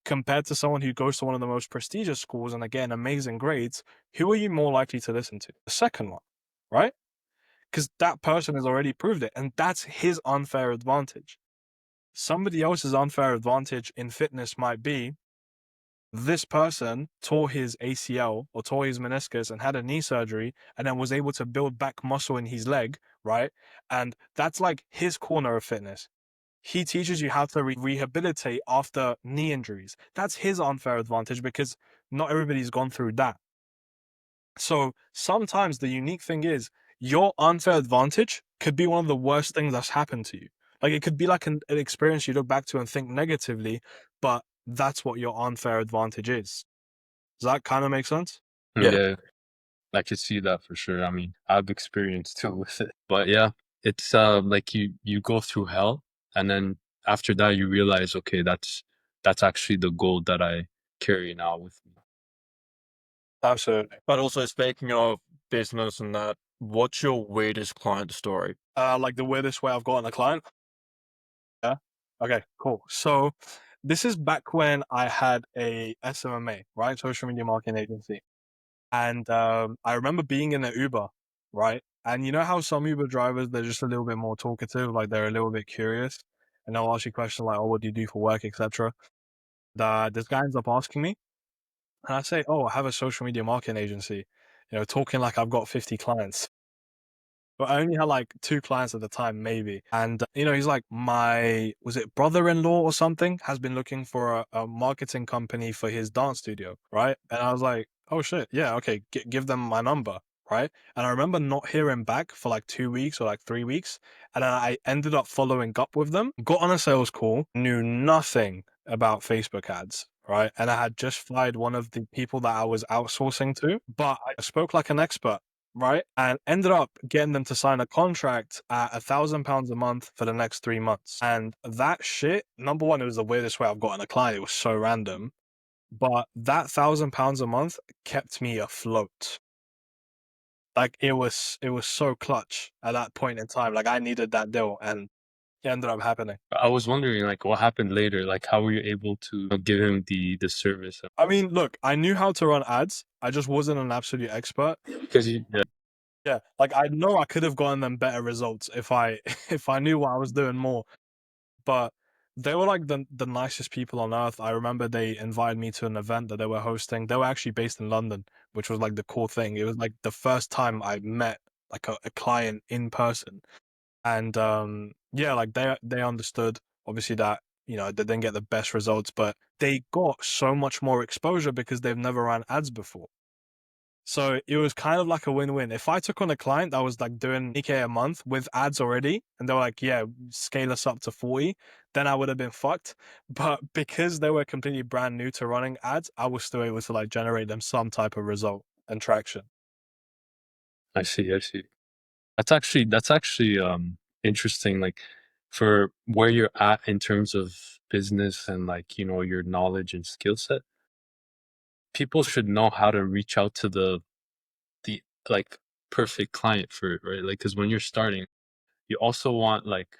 compared to someone who goes to one of the most prestigious schools and again amazing grades, who are you more likely to listen to? The second one, right? Because that person has already proved it, and that's his unfair advantage. Somebody else's unfair advantage in fitness might be this person tore his ACL or tore his meniscus and had a knee surgery and then was able to build back muscle in his leg, right? And that's like his corner of fitness. He teaches you how to rehabilitate after knee injuries. That's his unfair advantage, because not everybody's gone through that. So sometimes the unique thing is your unfair advantage could be one of the worst things that's happened to you. Like it could be like an experience you look back to and think negatively, but that's what your unfair advantage is. Does that kind of make sense? Yeah. Yeah, I could see that for sure. I mean, I've experienced too with it. But yeah, it's like you go through hell, and then after that you realize, okay, that's actually the gold that I carry now with me. Absolutely. But also, speaking of business and that, what's your weirdest client story? Like the weirdest way I've gotten a client. Yeah. Okay, cool. So this is back when I had a SMMA, right? Social media marketing agency. And I remember being in an Uber, right? And you know how some Uber drivers, they're just a little bit more talkative, like they're a little bit curious, and they'll ask you questions like, "Oh, what do you do for work, etc." This guy ends up asking me, and I say, "Oh, I have a social media marketing agency," talking like I've got 50 clients. But I only had like 2 clients at the time, maybe. And, he's like, was it brother-in-law or something, has been looking for a marketing company for his dance studio, right? And I was like, oh shit, yeah, okay, give them my number, right? And I remember not hearing back for like 2 weeks or like 3 weeks. And then I ended up following up with them, got on a sales call, knew nothing about Facebook ads, right? And I had just fired one of the people that I was outsourcing to, but I spoke like an expert, right? And ended up getting them to sign a contract at £1,000 a month for the next 3 months. And that shit, number one, it was the weirdest way I've gotten a client. It was so random. but that £1,000 a month kept me afloat. Like it was so clutch at that point in time. Like I needed that deal, and it ended up happening. I was wondering, like, what happened later? Like, how were you able to give him the service? I mean, look, I knew how to run ads. I just wasn't an absolute expert. Because you, yeah, Yeah, like I know I could have gotten them better results if I if I knew what I was doing more. But they were like the nicest people on earth. I remember they invited me to an event that they were hosting. They were actually based in London, which was like the cool thing. It was like the first time I met like a client in person. And yeah, like they understood obviously that, you know, they didn't get the best results, but they got so much more exposure because they've never ran ads before. So it was kind of like a win-win. If I took on a client that was like doing 20K a month with ads already, and they were like, yeah, scale us up to 40, then I would have been fucked. But because they were completely brand new to running ads, I was still able to like generate them some type of result and traction. I see, I see. That's actually interesting. Like, for where you're at in terms of business and, like, you know, your knowledge and skill set, people should know how to reach out to the like perfect client for it, right? Like, because when you're starting, you also want like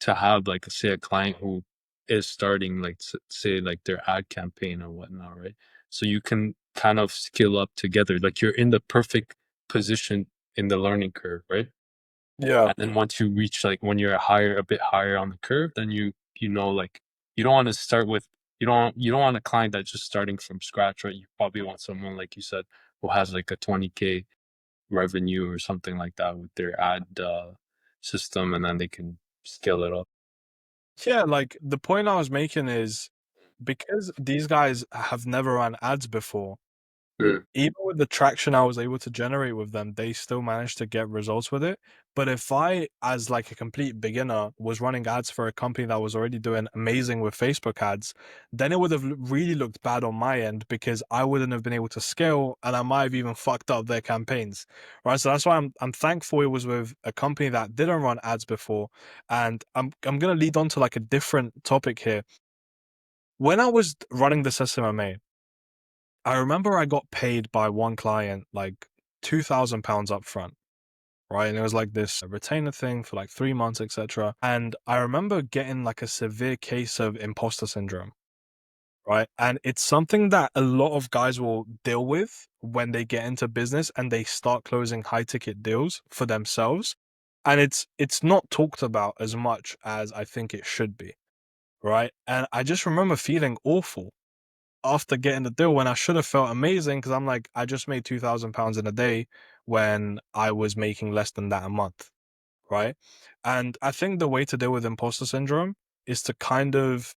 to have, like, say, a client who is starting, like, say, like, their ad campaign or whatnot, right? So you can kind of skill up together. Like, you're in the perfect position in the learning curve, right? Yeah. And then once you reach, like, when you're a bit higher on the curve, then you know, like, you don't want to start with, you don't want a client that's just starting from scratch, right? You probably want someone, like you said, who has like a 20K revenue or something like that with their ad system, and then they can scale it up. Yeah, like the point I was making is because these guys have never run ads before, Mm. even with the traction I was able to generate with them, they still managed to get results with it. But if I, as like a complete beginner, was running ads for a company that was already doing amazing with Facebook ads, then it would have really looked bad on my end because I wouldn't have been able to scale, and I might have even fucked up their campaigns, right? So that's why I'm thankful it was with a company that didn't run ads before. And I'm gonna lead on to like a different topic here. When I was running this SMMA, I remember I got paid by one client like £2,000 up front, right? And it was like this retainer thing for like 3 months, etc. And I remember getting like a severe case of imposter syndrome, right? And it's something that a lot of guys will deal with when they get into business and they start closing high ticket deals for themselves. And it's not talked about as much as I think it should be, right? And I just remember feeling awful after getting the deal when I should have felt amazing because I'm like, I just made £2,000 in a day when I was making less than that a month, right? And I think the way to deal with imposter syndrome is to kind of,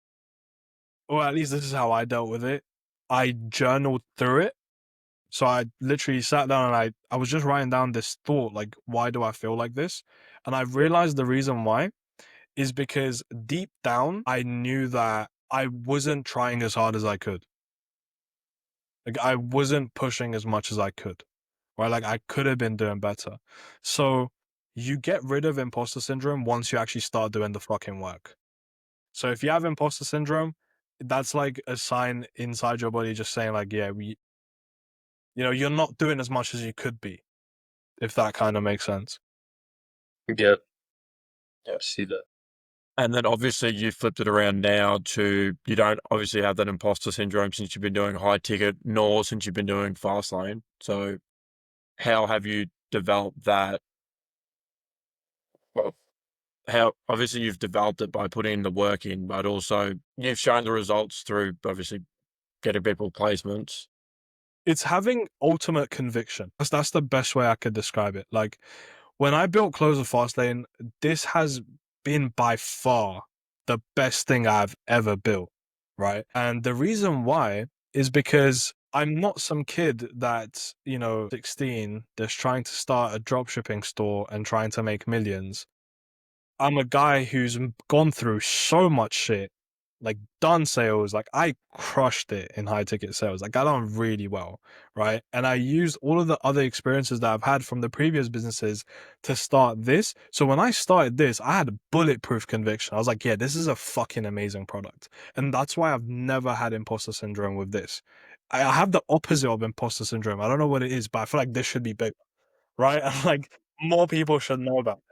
or at least this is how I dealt with it. I journaled through it. So I literally sat down and I was just writing down this thought, like, why do I feel like this? And I realized the reason why is because deep down, I knew that I wasn't trying as hard as I could. Like I wasn't pushing as much as I could, right? Like I could have been doing better. So you get rid of imposter syndrome once you actually start doing the fucking work. So if you have imposter syndrome, that's like a sign inside your body just saying like, yeah, you're not doing as much as you could be, if that kind of makes sense. Yeah, yeah, I see that. And then obviously you flipped it around now to you don't obviously have that imposter syndrome since you've been doing high ticket, nor since you've been doing fast lane. So how have you developed that? Well, how obviously you've developed it by putting the work in, but also you've shown the results through obviously getting people placements. It's having ultimate conviction. That's the best way I could describe it. Like when I built Closer Fastlane, this has been by far the best thing I've ever built, right? And the reason why is because I'm not some kid that's, 16, that's trying to start a dropshipping store and trying to make millions. I'm a guy who's gone through so much shit, like done sales. Like I crushed it in high ticket sales. Like I done really well, right? And I used all of the other experiences that I've had from the previous businesses to start this. So when I started this, I had bulletproof conviction. I was like, yeah, this is a fucking amazing product. And that's why I've never had imposter syndrome with this. I have the opposite of imposter syndrome. I don't know what it is, but I feel like this should be big, right? And like more people should know about it.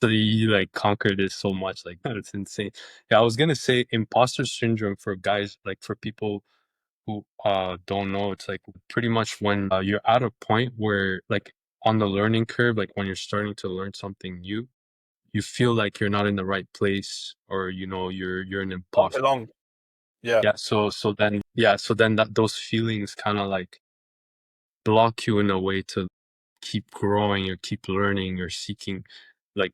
So you like conquered it so much, like that's insane. Yeah, I was gonna say imposter syndrome for guys, like for people who don't know, it's like pretty much when you're at a point where like on the learning curve, like when you're starting to learn something new, you feel like you're not in the right place, or you know you're an Don't imposter. belong. Yeah. Yeah, so then that those feelings kind of like block you in a way to keep growing or keep learning or seeking like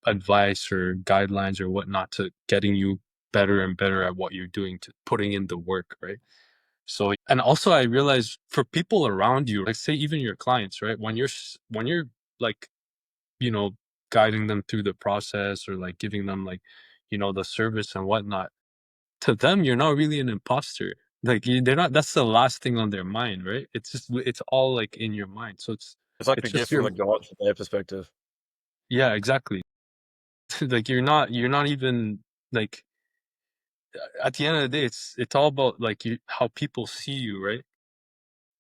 advice or guidelines or whatnot to getting you better and better at what you're doing, to putting in the work, right? So, and also I realize for people around you, like say even your clients, right, when you're like you know guiding them through the process or like giving them like the service and whatnot, to them you're not really an imposter. Like they're not, that's the last thing on their mind, right? It's all like in your mind, so It's like a it's gift just from your the gods from their perspective. yeah, exactly. Like you're not even like at the end of the day, it's all about like how people see you, right?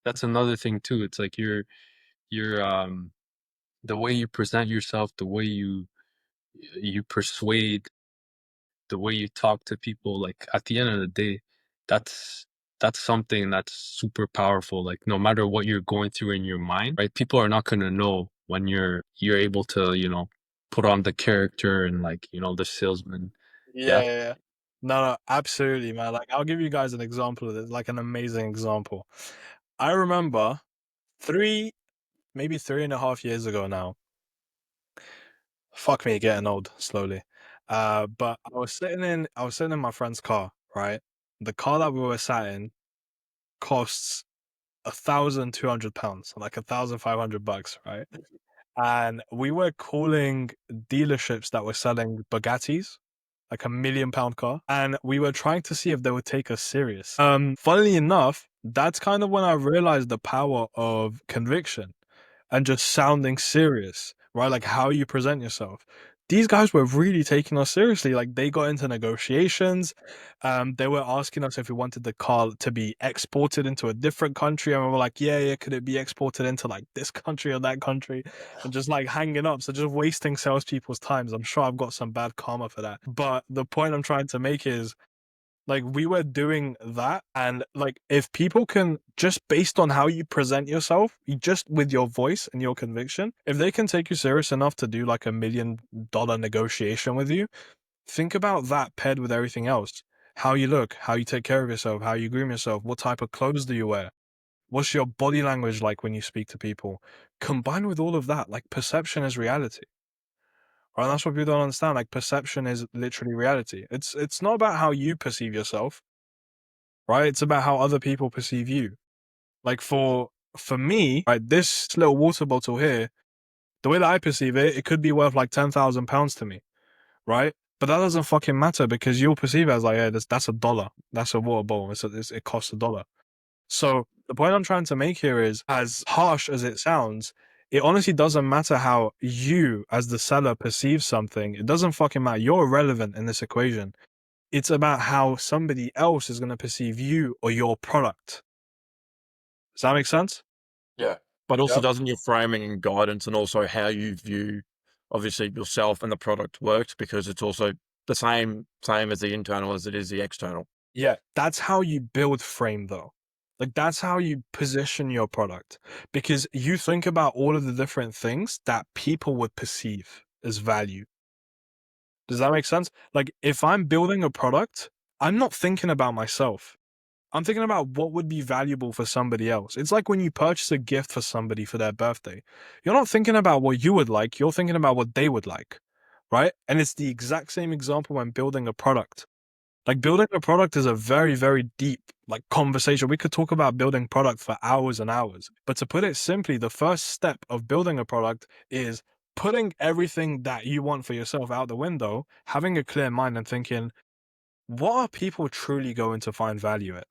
That's another thing too. It's like you're the way you present yourself, the way you persuade, the way you talk to people, like at the end of the day, that's that's something that's super powerful. Like no matter what you're going through in your mind, right? People are not gonna know when you're able to, put on the character and like, the salesman. Yeah, Yeah. yeah, yeah. No, no, absolutely, man. Like, I'll give you guys an example of this, like an amazing example. I remember maybe 3.5 years ago now. Fuck me, getting old slowly. But I was sitting in my friend's car, right? The car that we were sat in costs £1,200, like $1,500, right? And we were calling dealerships that were selling Bugattis, like £1 million car, and we were trying to see if they would take us serious. Funnily enough, that's kind of when I realized the power of conviction and just sounding serious, right? Like how you present yourself. These guys were really taking us seriously. Like they got into negotiations. They were asking us if we wanted the car to be exported into a different country, and we were like, yeah, could it be exported into like this country or that country, and just like hanging up. So just wasting salespeople's times. I'm sure I've got some bad karma for that. But the point I'm trying to make is like we were doing that, and like if people can just based on how you present yourself, you just with your voice and your conviction, if they can take you serious enough to do like $1 million negotiation with you, think about that paired with everything else. How you look, how you take care of yourself, how you groom yourself, what type of clothes do you wear? What's your body language like when you speak to people? Combined with all of that, like perception is reality. Right? That's what people don't understand. Like perception is literally reality. It's not about how you perceive yourself, right? It's about how other people perceive you. Like for me, right, this little water bottle here, the way that I perceive it, it could be worth like £10,000 to me, right? But that doesn't fucking matter because you'll perceive it as like, yeah, that's $1. That's a water bottle. It costs $1. So the point I'm trying to make here is, as harsh as it sounds, it honestly doesn't matter how you, as the seller, perceive something. It doesn't fucking matter. You're irrelevant in this equation. It's about how somebody else is going to perceive you or your product. Does that make sense? Yeah. But also Yep. doesn't your framing and guidance and also how you view obviously yourself and the product works, because it's also the same as the internal as it is the external. Yeah, that's how you build frame though. Like that's how you position your product, because you think about all of the different things that people would perceive as value. Does that make sense? Like if I'm building a product, I'm not thinking about myself. I'm thinking about what would be valuable for somebody else. It's like when you purchase a gift for somebody for their birthday. You're not thinking about what you would like, you're thinking about what they would like, right? And it's the exact same example when building a product. Like building a product is a very, very deep like conversation. We could talk about building product for hours and hours. But to put it simply, the first step of building a product is putting everything that you want for yourself out the window, having a clear mind and thinking, what are people truly going to find value in?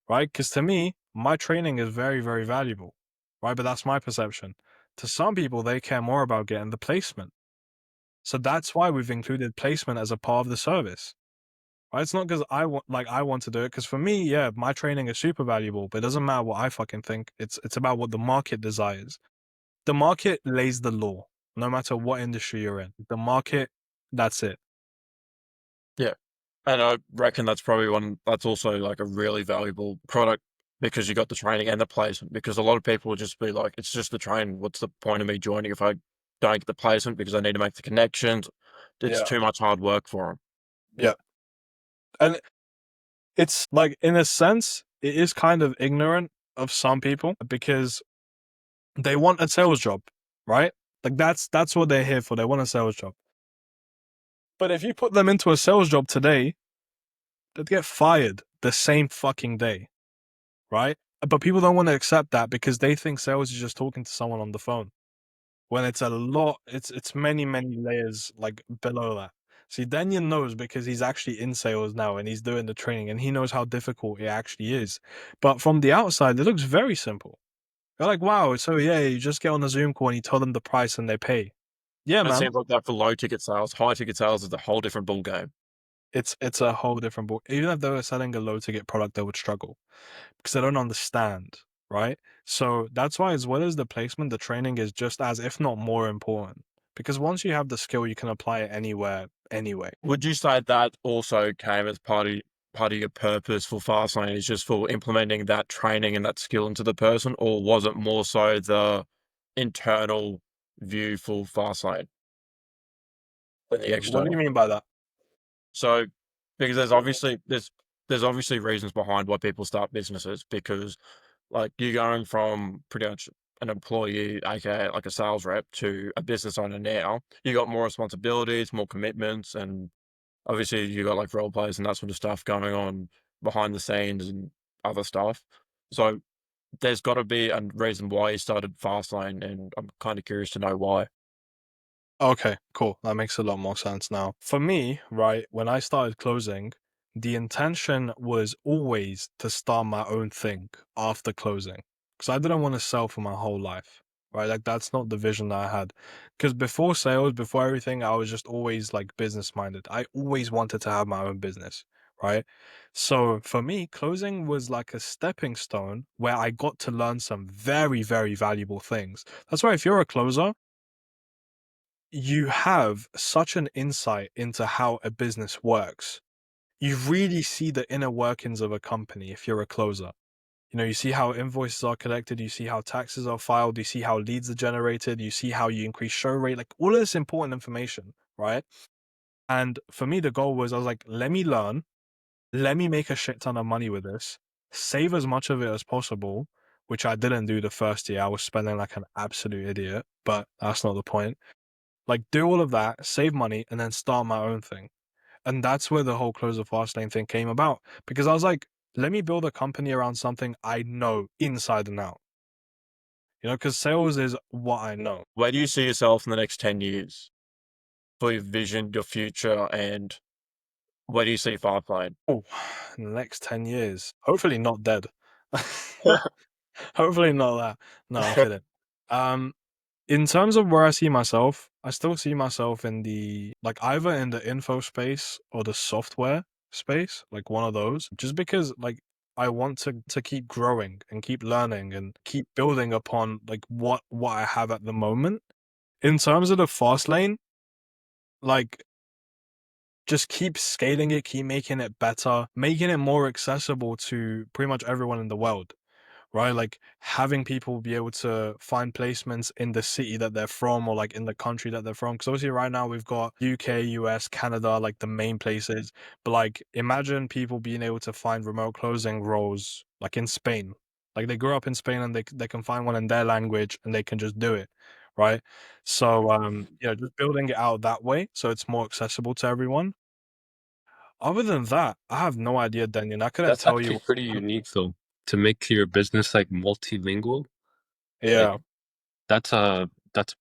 Right? Because to me, my training is very, very valuable, right? But that's my perception. To some people, they care more about getting the placement. So that's why we've included placement as a part of the service. Right? It's not because I want to do it. Because for me, yeah, my training is super valuable, but it doesn't matter what I fucking think. It's about what the market desires. The market lays the law, no matter what industry you're in. The market, that's it. Yeah. And I reckon that's probably that's also like a really valuable product because you got the training and the placement. Because a lot of people will just be like, it's just the training. What's the point of me joining if I don't get the placement because I need to make the connections? It's Yeah. too much hard work for them. Yeah. And it's like, in a sense, it is kind of ignorant of some people because they want a sales job, right? Like that's what they're here for. They want a sales job. But if you put them into a sales job today, they'd get fired the same fucking day, right? But people don't want to accept that because they think sales is just talking to someone on the phone. When it's a lot, it's many, many layers like below that. See, Daniel knows because he's actually in sales now and he's doing the training and he knows how difficult it actually is. But from the outside, it looks very simple. You're like, wow, so yeah, you just get on a Zoom call and you tell them the price and they pay. Yeah, And it man. seems like that for low ticket sales. High ticket sales is a whole different ball game. It's a whole different ball. Even if they were selling a low ticket product, they would struggle because they don't understand, right? So that's why, as well as the placement, the training is just as, if not more important. Because once you have the skill, you can apply it anywhere, anyway. Would you say that also came as part of your purpose for Fastlane is just for implementing that training and that skill into the person, or was it more so the internal view for Fastlane than the What do you external? mean by that? So, because there's obviously reasons behind why people start businesses because like you're going from pretty much an employee, aka like a sales rep, to a business owner now. You got more responsibilities, more commitments, and obviously you got like role plays and that sort of stuff going on behind the scenes and other stuff. So there's got to be a reason why you started Fastlane, and I'm kind of curious to know why. Okay, cool. That makes a lot more sense now. For me, right, when I started closing, the intention was always to start my own thing after closing. Because I didn't want to sell for my whole life, right? Like, that's not the vision that I had. Because before sales, before everything, I was just always like business minded. I always wanted to have my own business, right? So for me, closing was like a stepping stone where I got to learn some very, very valuable things. That's why if you're a closer, you have such an insight into how a business works. You really see the inner workings of a company if you're a closer. You know, you see how invoices are collected, you see how taxes are filed, you see how leads are generated, you see how you increase show rate, like all of this important information, right? And for me, the goal was I was like, let me learn, let me make a shit ton of money with this, save as much of it as possible, which I didn't do the first year. I was spending like an absolute idiot, but that's not the point. Like, do all of that, save money, and then start my own thing. And that's where the whole close the fast lane thing came about. Because I was like, let me build a company around something I know inside and out. You know, because sales is what I know. Where do you see yourself in the next 10 years for your vision, your future, and where do you see Fastlane? Oh, in the next 10 years. Hopefully not dead. Hopefully not that. No, I'm kidding. Um, In terms of where I see myself, I still see myself in the like either in the info space or the software space, like one of those. Just because like I want to keep growing and keep learning and keep building upon like what I have at the moment. In terms of the fast lane, like just keep scaling it, keep making it better, making it more accessible to pretty much everyone in the world, right? Like having people be able to find placements in the city that they're from or like in the country that they're from. Because obviously right now we've got UK, US, Canada, like the main places. But like imagine people being able to find remote closing roles like in Spain. Like they grew up in Spain and they can find one in their language and they can just do it. Right. So just building it out that way so it's more accessible to everyone. Other than that, I have no idea, Daniel. I couldn't That's tell you actually what pretty unique though, to make your business like multilingual. Like yeah. that's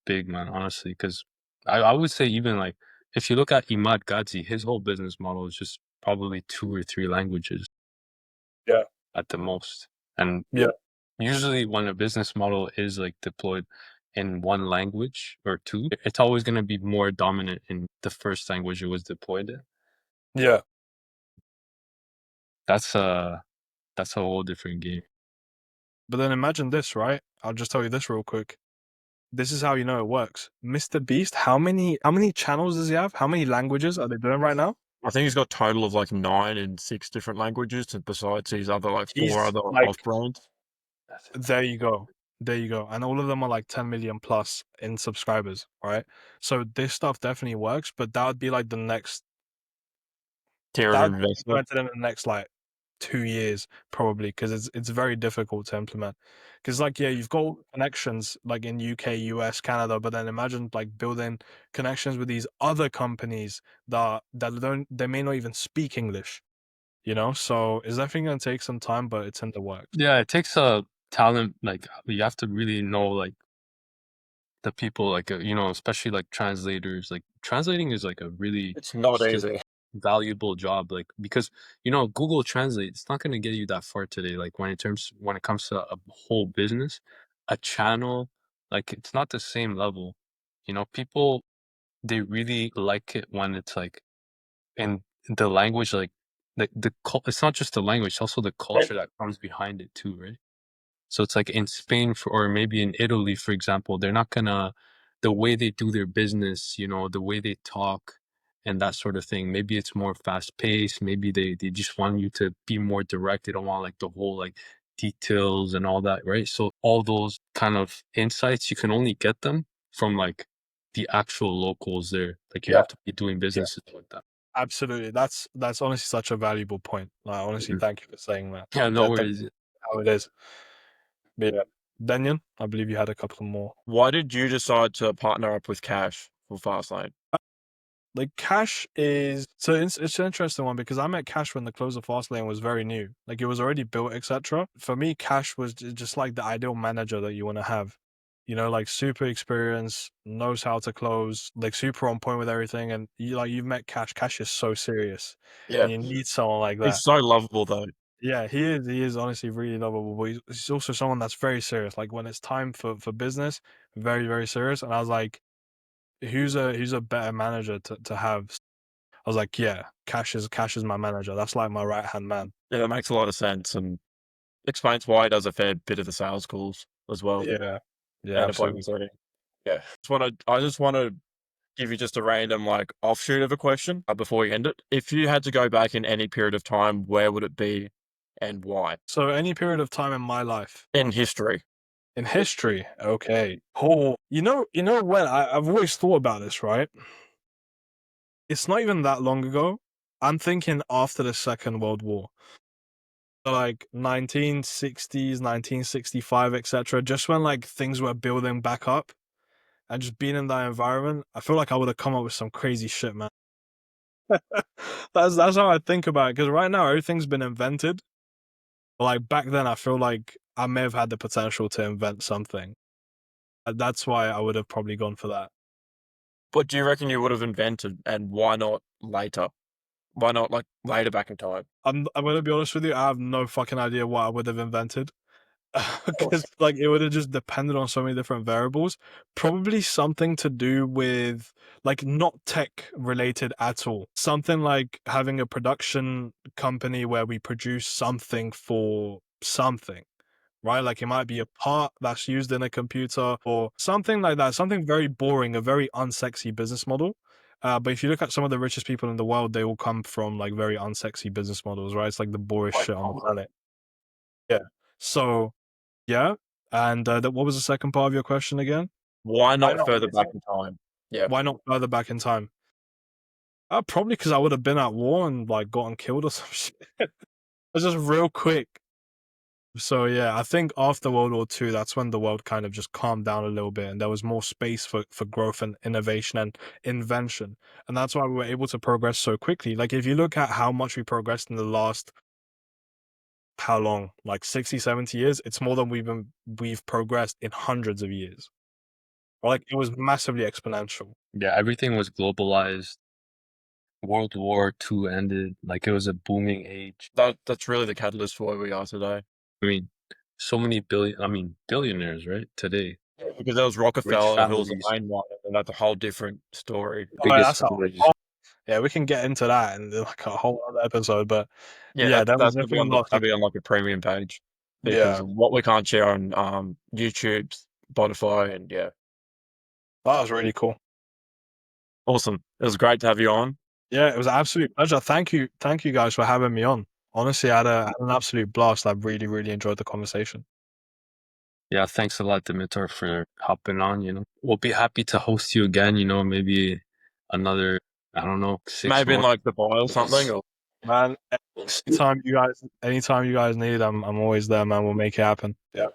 big, man, honestly. Because I would say even like if you look at Imad Ghazi, his whole business model is just probably 2 or 3 languages. Yeah. At the most. And Yeah. usually when a business model is like deployed in one language or two, it's always going to be more dominant in the first language it was deployed in. Yeah. That's a whole different game. But then imagine this, right? I'll just tell you this real quick. This is how you know it works. Mr. Beast, how many channels does he have? How many languages are they doing right now? I think he's got a total of like 9 in 6 different languages, and besides his other like 4 He's other like, off brands. there you go. There you go. And all of them are like 10 million plus in subscribers, right? So this stuff definitely works, but that would be like the next, Tier that of would be investment. implemented in the next like 2 years probably, because it's very difficult to implement. Because like, yeah, you've got connections like in UK, US, Canada, but then imagine like building connections with these other companies that they may not even speak English, you know? So it's definitely gonna take some time, but it's in the works. Yeah, it takes a talent. Like you have to really know like the people, like especially like translators. Like translating is like a really It's not skill easy. valuable job, like because Google Translate, it's not going to get you that far today, like when it comes to a whole business, a channel, like it's not the same level. People, they really like it when it's like in the language, like it's not just the language, it's also the culture that comes behind it too, right? So it's like in Spain or maybe in Italy, for example, they're not gonna, the way they do their business, the way they talk and that sort of thing. Maybe it's more fast paced. Maybe they just want you to be more direct. They don't want like the whole like details and all that, right? So all those kind of insights, you can only get them from like the actual locals there. Like you Yeah. have to be doing businesses like that. Absolutely. That's honestly such a valuable point. Like, honestly, Mhm. thank you for saying that. Yeah, no That's worries. how it is. But yeah. Daniel, I believe you had a couple more. Why did you decide to partner up with Cash for Fastlane? Like Cash is so it's an interesting one because I met Cash when the closer Fastlane was very new. Like it was already built, etc. For me, Cash was just like the ideal manager that you want to have. Like super experienced, knows how to close, like super on point with everything. And you've met Cash. Cash is so serious, Yeah. and you need someone like that. He's so lovable though. Yeah, he is. He is honestly really lovable, but he's also someone that's very serious. Like when it's time for business, very very serious. And I was like, who's a better manager to have? I was like, yeah, Cash is my manager. That's like my right hand man. Yeah, that makes a lot of sense and explains why he does a fair bit of the sales calls as well Yeah, yeah, and absolutely. appointment setting. Yeah. I just want to give you just a random like offshoot of a question before we end it. If you had to go back in any period of time, where would it be and why? So any period of time in my life In history. in history, okay. Oh, when I've always thought about this, right? It's not even that long ago. I'm thinking after the Second World War. So like 1960s, 1965, etc. Just when like things were building back up and just being in that environment, I feel like I would have come up with some crazy shit, man. That's how I think about it. Because right now everything's been invented. But like back then, I feel like I may have had the potential to invent something. And that's why I would have probably gone for that. What do you reckon you would have invented and why not later? Why not like later back in time? I'm gonna be honest with you. I have no fucking idea what I would have invented. Because like it would have just depended on so many different variables. Probably something to do with like not tech related at all. Something like having a production company where we produce something for something, right? Like it might be a part that's used in a computer or something like that. Something very boring, a very unsexy business model. But if you look at some of the richest people in the world, they all come from like very unsexy business models, right? It's like the boorish Like, shit on the planet. Yeah. So yeah. And what was the second part of your question again? why Why not not? further back in time? Yeah. Why not further back in time? Probably because I would have been at war and like gotten killed or some shit. It's just real quick. So yeah, I think after World War II, that's when the world kind of just calmed down a little bit and there was more space for growth and innovation and invention. And that's why we were able to progress so quickly. Like if you look at how much we progressed in the last, how long? Like 60, 70 years, it's more than we've progressed in hundreds of years. Like it was massively exponential. Yeah, everything was globalized. World War II ended, like it was a booming age. That's really the catalyst for where we are today. I mean, so many billionaires, right? Today, Because there was rich Rockefeller, who was the families, main one, and that's a whole different story. Oh, yeah, biggest that's a families. whole, yeah, we can get into that in like a whole other episode, but Yeah, yeah, there was that's gonna be definitely on a lot that'll of be on like a premium page because yeah, of what we can't share on YouTube, Spotify, and yeah, that was really cool. awesome. It was great to have you on. Yeah, it was an absolute pleasure. Thank you guys for having me on. Honestly, I had an absolute blast. I really enjoyed the conversation. Yeah, thanks a lot, Dimitar, for hopping on. We'll be happy to host you again. Maybe another, I don't know, 6 Maybe in months. like Dubai or something. Or Man, anytime you guys need, I'm always there, man. We'll make it happen. Yeah.